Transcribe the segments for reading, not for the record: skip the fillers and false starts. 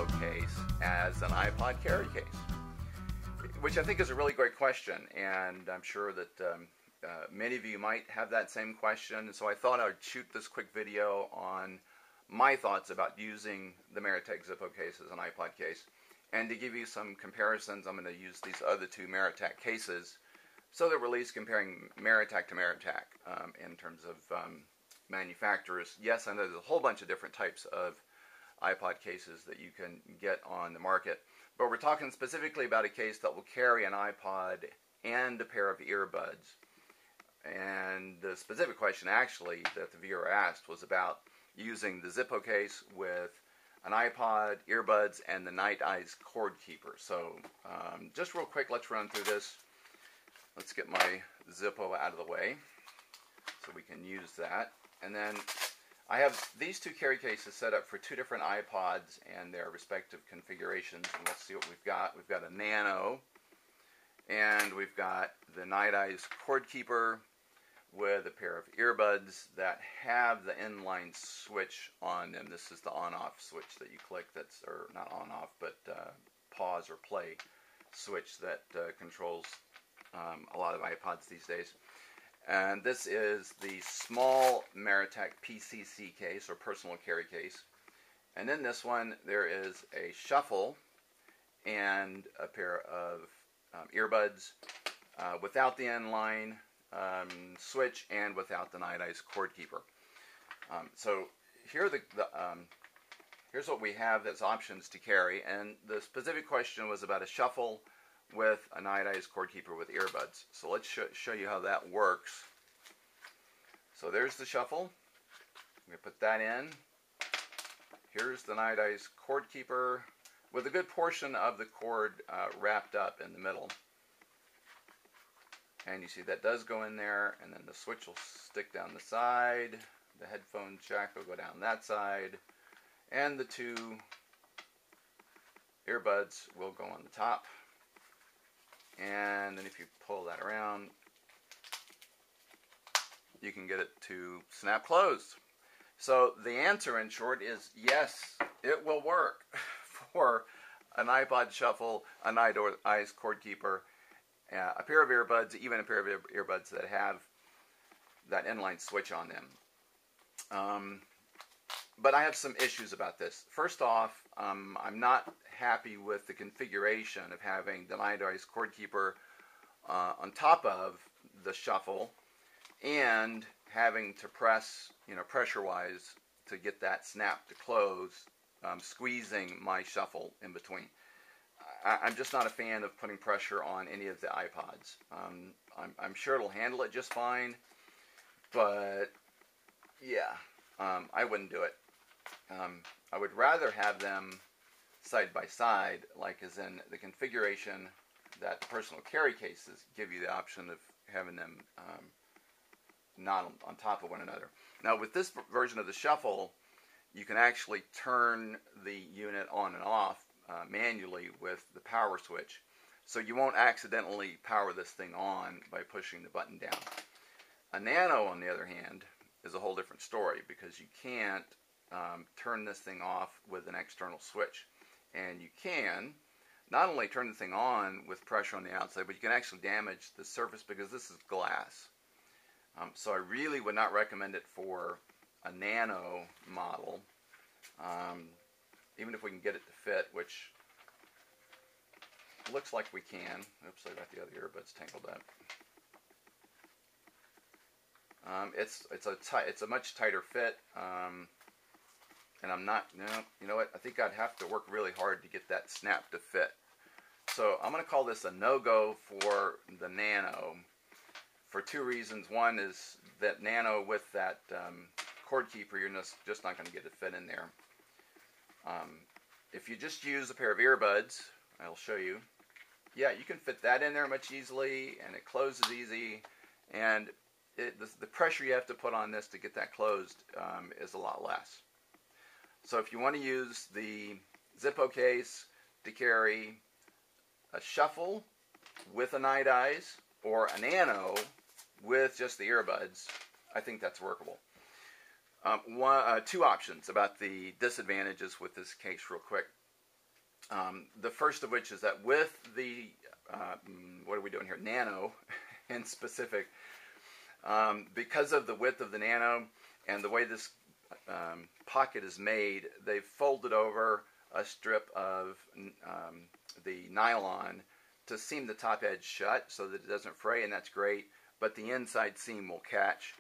Zippo case as an iPod carry case? Which I think is a really great question, and I'm sure that many of you might have that same question. So I thought I would shoot this quick video on my thoughts about using the Maratac Zippo case as an iPod case. And to give you some comparisons, I'm going to use these other two Maratac cases so that we're at least comparing Maratac to Maratac in terms of manufacturers. Yes, I know there's a whole bunch of different types of iPod cases that you can get on the market, but we're talking specifically about a case that will carry an iPod and a pair of earbuds. And the specific question actually that the viewer asked was about using the Zippo case with an iPod, earbuds, and the Night Eyes cord keeper. So just real quick, let's run through this. Let's get my Zippo out of the way so we can use that. And then I have these two carry cases set up for two different iPods and their respective configurations. And let's see what we've got. We've got a Nano, and we've got the Night Eyes cord keeper with a pair of earbuds that have the inline switch on them. This is the on-off switch that you click, that's, or not on-off, but pause or play switch that controls a lot of iPods these days. And this is the small Maratac PCC case, or personal carry case. And in this one, there is a shuffle and a pair of earbuds without the inline switch and without the Night Eyes cord keeper. So here here's what we have as options to carry, and the specific question was about a shuffle with a Night Eyes cord keeper with earbuds. So let's show you how that works. So there's the shuffle. I'm going to put that in. Here's the Night Eyes cord keeper with a good portion of the cord wrapped up in the middle. And you see that does go in there, and then the switch will stick down the side, the headphone jack will go down that side, and the two earbuds will go on the top. And then if you pull that around, you can get it to snap closed. So the answer in short is yes, it will work for an iPod shuffle, a Night Eyes cord keeper, a pair of earbuds, even a pair of earbuds that have that inline switch on them. But I have some issues about this. First off, I'm not happy with the configuration of having the Night Eyes cord keeper on top of the shuffle and having to press, pressure-wise to get that snap to close, squeezing my shuffle in between. I'm just not a fan of putting pressure on any of the iPods. I'm sure it'll handle it just fine, but yeah, I wouldn't do it. I would rather have them side by side, like as in the configuration that the personal carry cases give you the option of having them not on top of one another. Now with this version of the shuffle, you can actually turn the unit on and off manually with the power switch. So you won't accidentally power this thing on by pushing the button down. A Nano, on the other hand, is a whole different story because you can't turn this thing off with an external switch. And you can not only turn the thing on with pressure on the outside, but you can actually damage the surface because this is glass. So I really would not recommend it for a Nano model, even if we can get it to fit, which looks like we can. Oops, I got the other earbuds tangled up. It's a much tighter fit, and I'm not. No, you know what? I think I'd have to work really hard to get that snap to fit. So I'm going to call this a no-go for the Nano for two reasons. One is that Nano with that cord keeper, you're just not going to get it fit in there. If you just use a pair of earbuds, I'll show you. Yeah, you can fit that in there much easily, and it closes easy. And the pressure you have to put on this to get that closed is a lot less. So if you want to use the Zippo case to carry a shuffle with a Night Eyes or a Nano with just the earbuds, I think that's workable. Two options about the disadvantages with this case real quick. The first of which is that with the, what are we doing here, Nano in specific, because of the width of the Nano and the way this pocket is made, they've folded over a strip of the nylon to seam the top edge shut so that it doesn't fray, and that's great, but the inside seam will catch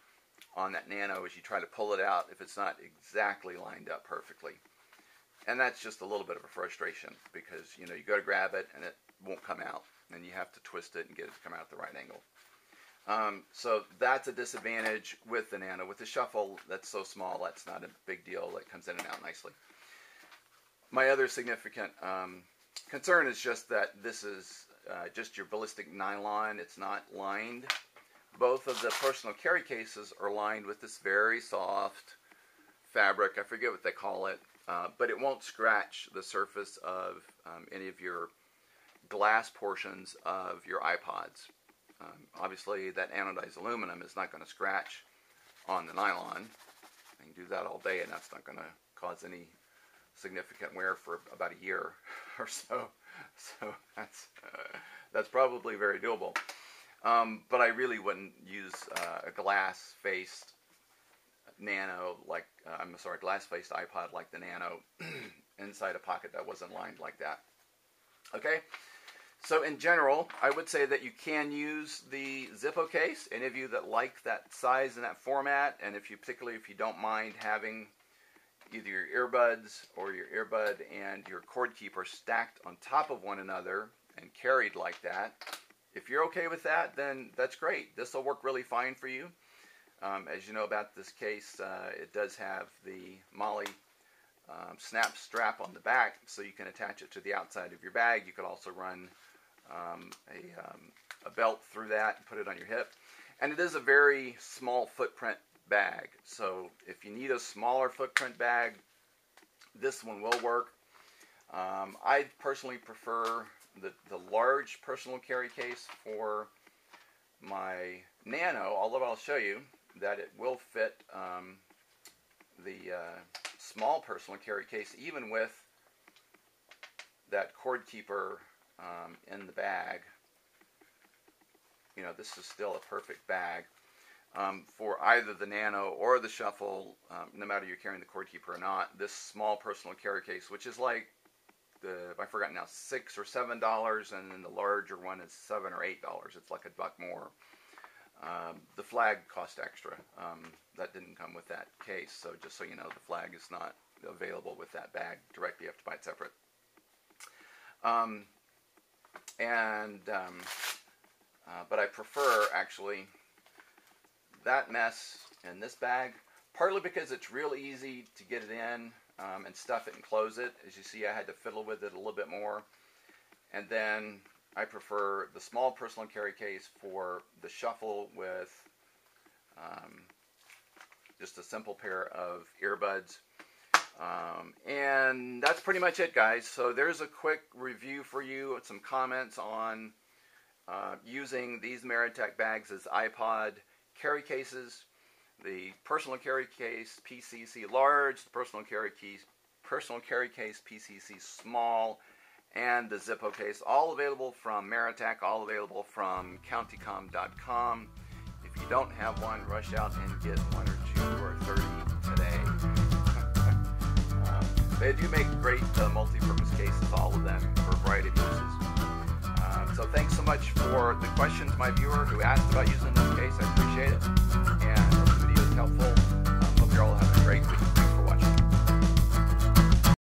on that Nano as you try to pull it out if it's not exactly lined up perfectly. And that's just a little bit of a frustration because, you know, you go to grab it and it won't come out, and you have to twist it and get it to come out at the right angle. So that's a disadvantage with the Nano. With the Shuffle, that's so small, that's not a big deal. It comes in and out nicely. My other significant concern is just that this is just your ballistic nylon. It's not lined. Both of the personal carry cases are lined with this very soft fabric. I forget what they call it, but it won't scratch the surface of any of your glass portions of your iPods. Obviously, that anodized aluminum is not going to scratch on the nylon. You can do that all day, and that's not going to cause any significant wear for about a year or so. So that's probably very doable. But I really wouldn't use a glass-faced Nano like, glass-faced iPod like the Nano inside a pocket that wasn't lined like that. Okay? So in general, I would say that you can use the Zippo case. Any of you that like that size and that format, and particularly if you don't mind having either your earbuds or your earbud and your cord keeper stacked on top of one another and carried like that, if you're okay with that, then that's great. This will work really fine for you. As you know about this case, it does have the MOLLE snap strap on the back, so you can attach it to the outside of your bag. You could also run a belt through that and put it on your hip. And it is a very small footprint bag, so if you need a smaller footprint bag, this one will work. I personally prefer the large personal carry case for my Nano, although I'll show you that it will fit the small personal carry case even with that cord keeper in the bag. You know, this is still a perfect bag for either the Nano or the Shuffle, no matter you're carrying the cord keeper or not. This small personal carry case, which is like I forgot now, $6 or $7, and then the larger one is $7 or $8. It's like $1 more. The flag cost extra. That didn't come with that case, so just so you know, the flag is not available with that bag directly. You have to buy it separate. But I prefer actually that mess in this bag, partly because it's real easy to get it in and stuff it and close it. As you see, I had to fiddle with it a little bit more. And then I prefer the small personal carry case for the Shuffle with just a simple pair of earbuds. And that's pretty much it, guys. So there's a quick review for you, some comments on using these Maratac bags as iPod carry cases. The personal carry case PCC large, the personal carry case PCC small, and the Zippo case, all available from Maratac, all available from countycom.com. If you don't have one, rush out and get 1 or 2 or 30 today. They do make great multi-purpose cases, all of them, for a variety of uses. So thanks so much for the questions, my viewer who asked about using